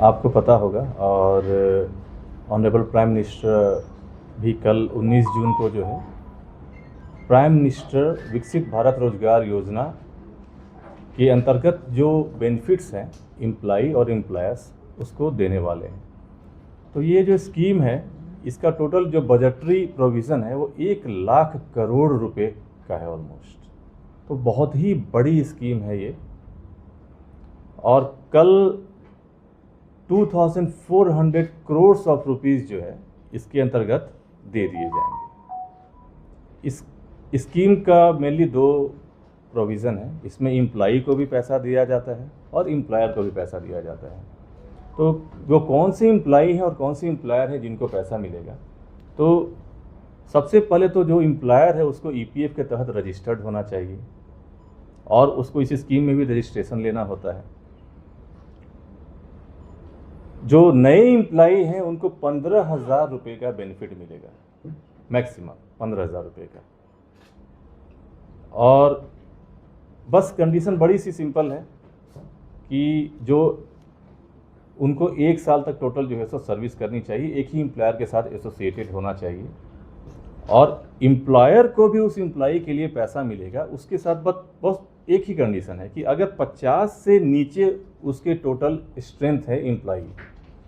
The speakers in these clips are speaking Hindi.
आपको पता होगा और ऑनरेबल प्राइम मिनिस्टर भी कल 19 जून को जो है प्राइम मिनिस्टर विकसित भारत रोजगार योजना के अंतर्गत जो बेनिफिट्स हैं एम्प्लॉई और एम्प्लॉयर्स उसको देने वाले हैं। तो ये जो स्कीम है इसका टोटल जो बजटरी प्रोविज़न है वो 1 लाख करोड़ रुपए का है ऑलमोस्ट। तो बहुत ही बड़ी स्कीम है ये। और कल 2400 करोड़ ऑफ रुपीज़ जो है इसके अंतर्गत दे दिए जाएंगे। इस स्कीम का मेनली 2 प्रोविज़न है। इसमें एम्प्लॉई को भी पैसा दिया जाता है और एम्प्लॉयर को भी पैसा दिया जाता है। तो वो कौन से एम्प्लॉई हैं और कौन से एम्प्लॉयर हैं जिनको पैसा मिलेगा, तो सबसे पहले तो जो एम्प्लॉयर है उसको ईपीएफ के तहत रजिस्टर्ड होना चाहिए और उसको इस स्कीम में भी रजिस्ट्रेशन लेना होता है। जो नए एम्प्लॉई हैं उनको 15,000 रुपये का बेनिफिट मिलेगा, मैक्सिमम 15,000 रुपये का। और बस कंडीशन बड़ी सी सिंपल है कि जो उनको 1 साल तक टोटल जो है सो सर्विस करनी चाहिए, एक ही एम्प्लॉयर के साथ एसोसिएटेड होना चाहिए और एम्प्लॉयर को भी उस एम्प्लॉई के लिए पैसा मिलेगा। उसके साथ बस एक ही कंडीशन है कि अगर 50 से नीचे उसके टोटल स्ट्रेंथ है एम्प्लॉई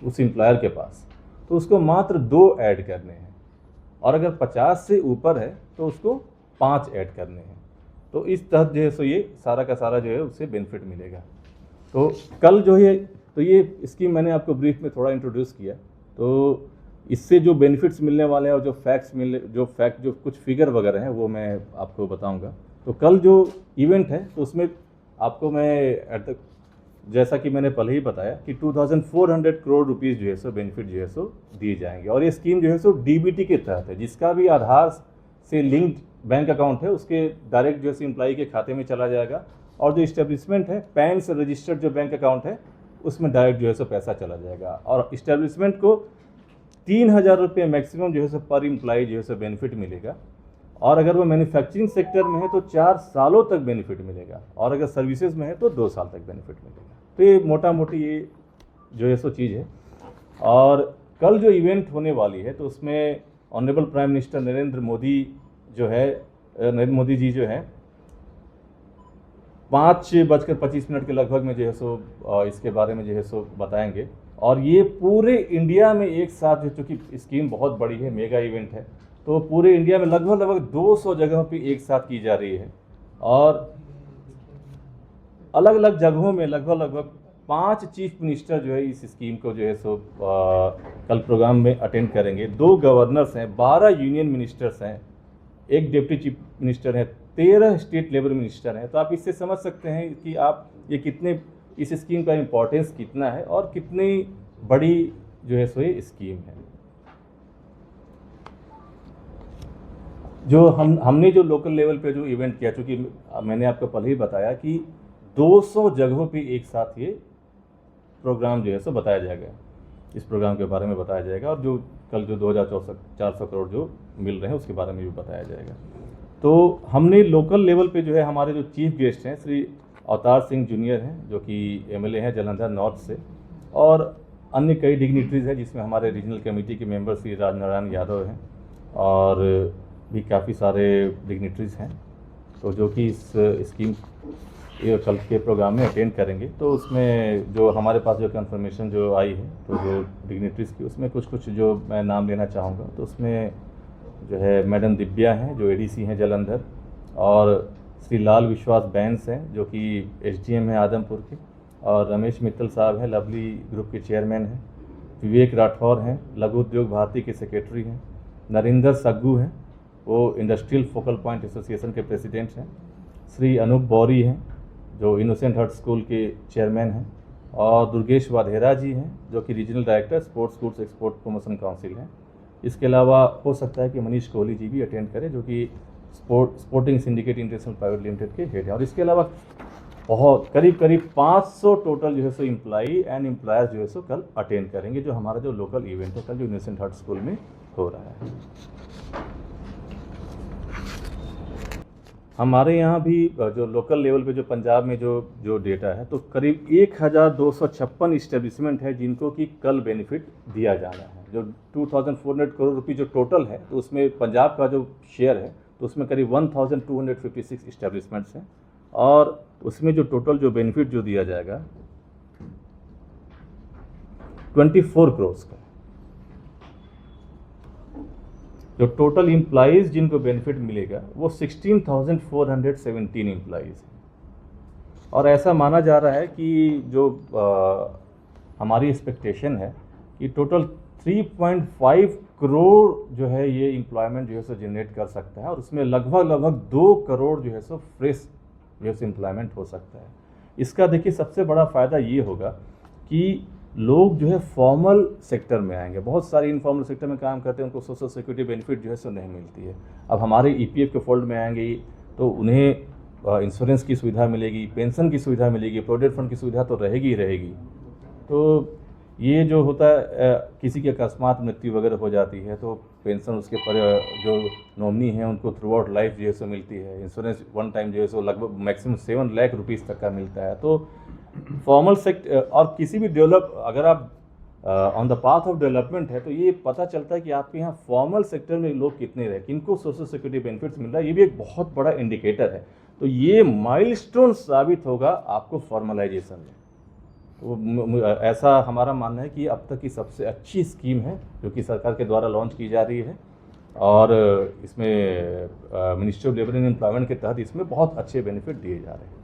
उस एम्प्लॉयर के पास, तो उसको मात्र 2 ऐड करने हैं और अगर 50 से ऊपर है तो उसको 5 ऐड करने हैं। तो इस तहत जो है सो ये सारा का सारा जो है उससे बेनिफिट मिलेगा। तो कल जो है तो ये स्कीम मैंने आपको ब्रीफ में थोड़ा इंट्रोड्यूस किया। तो इससे जो बेनिफिट्स मिलने वाले हैं और जो कुछ फिगर वगैरह हैं वो मैं आपको बताऊंगा। तो कल जो इवेंट है तो उसमें आपको मैं जैसा कि मैंने पहले ही बताया कि 2400 करोड़ रुपीज़ जो है सो बेनिफिट जो है सो दिए जाएंगे। और ये स्कीम जो है सो डीबीटी के तहत है। जिसका भी आधार से लिंक्ड बैंक अकाउंट है उसके डायरेक्ट जो है एम्प्लॉई के खाते में चला जाएगा और जो इस्टेब्लिशमेंट है पैन से रजिस्टर्ड जो बैंक अकाउंट है उसमें डायरेक्ट जो है सो पैसा चला जाएगा। और इस्टेब्लिशमेंट को 3,000 रुपये मैक्सिमम जो है सो पर एम्प्लॉई जो है सो बेनिफिट मिलेगा। और अगर वो मैन्युफैक्चरिंग सेक्टर में है तो 4 सालों तक बेनिफिट मिलेगा और अगर सर्विसेज में है तो 2 साल तक बेनिफिट मिलेगा। तो ये मोटा मोटी ये जो है सो चीज़ है। और कल जो इवेंट होने वाली है तो उसमें honourable prime minister Narendra Modi ji जो है 5:25 के लगभग में जो है सो इसके बारे में जो है सो बताएंगे। और ये पूरे इंडिया में एक साथ जो चूँकि स्कीम बहुत बड़ी है, मेगा इवेंट है, तो पूरे इंडिया में लगभग 200 जगहों पे एक साथ की जा रही है और अलग अलग जगहों में लगभग 5 चीफ मिनिस्टर जो है इस स्कीम को जो है सो कल प्रोग्राम में अटेंड करेंगे। 2 गवर्नर्स हैं, 12 यूनियन मिनिस्टर्स हैं, 1 डिप्टी चीफ मिनिस्टर है, 13 स्टेट लेबर मिनिस्टर हैं। तो आप इससे समझ सकते हैं कि आप ये कितने इस स्कीम का इम्पोर्टेंस कितना है और कितनी बड़ी जो है सो ये स्कीम है। जो हमने जो लोकल लेवल पे जो इवेंट किया, चूँकि मैंने आपको पहले ही बताया कि 200 जगहों पे एक साथ ये प्रोग्राम जो है सो बताया जाएगा, इस प्रोग्राम के बारे में बताया जाएगा और जो कल जो 2,400 करोड़ जो मिल रहे हैं उसके बारे में भी बताया जाएगा। तो हमने लोकल लेवल पे जो है हमारे जो चीफ गेस्ट हैं श्री अवतार सिंह जूनियर हैं जो कि एमएलए हैं जालंधर नॉर्थ से, और अन्य कई डिग्निटरीज हैं जिसमें हमारे रीजनल कमेटी के मेंबर श्री राजनारायण यादव हैं और भी काफ़ी सारे डिग्निटरीज हैं। तो जो कि इस स्कीम कल के प्रोग्राम में अटेंड करेंगे। तो उसमें जो हमारे पास जो कंफर्मेशन जो आई है तो जो डिग्निटरीज की उसमें कुछ जो मैं नाम लेना चाहूँगा। तो उसमें जो है मैडम दिव्या हैं जो एडीसी हैं जालंधर, और श्री लाल विश्वास बैंस हैं जो कि एसडीएम हैं आदमपुर के, और रमेश मित्तल साहब हैं लवली ग्रुप के चेयरमैन हैं, विवेक राठौर हैं लघु उद्योग भारती के सेक्रेटरी हैं, नरेंद्र सग्गू हैं वो इंडस्ट्रियल फोकल पॉइंट एसोसिएशन के प्रेसिडेंट हैं, श्री अनूप बौरी हैं जो इनोसेंट हार्ट स्कूल के चेयरमैन हैं, और दुर्गेश वाधेरा जी हैं जो कि regional director sports goods export promotion council हैं। इसके अलावा हो सकता है कि मनीष कोहली जी भी अटेंड करें जो कि sporting syndicate international private limited के हेड हैं। और इसके अलावा बहुत करीब 500 टोटल जो है सो एम्प्लॉई एंड एम्प्लॉयर्स जो है सो कल अटेंड करेंगे जो हमारा जो लोकल इवेंट है कल जो इनोसेंट हार्ट स्कूल में हो रहा है। हमारे यहाँ भी जो लोकल लेवल पे जो पंजाब में जो डेटा है, तो करीब 1256 इस्टेब्लिशमेंट है जिनको कि कल बेनिफिट दिया जाना है। जो 2400 करोड़ रुपये जो टोटल है, तो उसमें पंजाब का जो शेयर है तो उसमें करीब 1256 इस्टेब्लिशमेंट्स हैं, और उसमें जो टोटल जो बेनिफिट जो दिया जाएगा 24 करोड़ का। जो टोटल एम्प्लॉइज़ जिनको बेनिफिट मिलेगा वो 16,417 एम्प्लॉइज़ हैं। और ऐसा माना जा रहा है कि जो हमारी एक्सपेक्टेशन है कि टोटल 3.5 करोड़ जो है ये एम्प्लॉयमेंट जो है सो जनरेट कर सकता है, और उसमें लगभग 2 करोड़ जो है सो फ्रेश जो है एम्प्लॉयमेंट हो सकता है। इसका देखिए सबसे बड़ा फ़ायदा ये होगा कि लोग जो है फॉर्मल सेक्टर में आएंगे। बहुत सारे इनफॉर्मल सेक्टर में काम करते हैं, उनको सोशल सिक्योरिटी बेनिफिट जो है सो नहीं मिलती है। अब हमारे ईपीएफ के फोल्ड में आएंगे तो उन्हें इंश्योरेंस की सुविधा मिलेगी, पेंशन की सुविधा मिलेगी, प्रोविडेंट फंड की सुविधा तो रहेगी ही रहेगी। तो ये जो होता है किसी की अकस्मात मृत्यु वगैरह हो जाती है तो पेंशन उसके पर जो नॉमिनी हैं उनको थ्रू आउट लाइफ जो है सो मिलती है। इंश्योरेंस वन टाइम जो है सो लगभग मैक्सिमम 7 लाख रुपीज़ तक का मिलता है। तो फॉर्मल सेक्टर और किसी भी अगर आप on the path of development है तो ये पता चलता है कि आपके यहाँ फॉर्मल सेक्टर में लोग कितने रहे, किनको सोशल सिक्योरिटी बेनिफिट्स मिल रहा है, ये भी एक बहुत बड़ा इंडिकेटर है। तो ये माइलस्टोन साबित होगा आपको फॉर्मलाइजेशन में। तो ऐसा हमारा मानना है कि अब तक की सबसे अच्छी स्कीम है जो कि सरकार के द्वारा लॉन्च की जा रही है, और इसमें ministry of labour and employment के तहत इसमें बहुत अच्छे बेनिफिट दिए जा रहे हैं।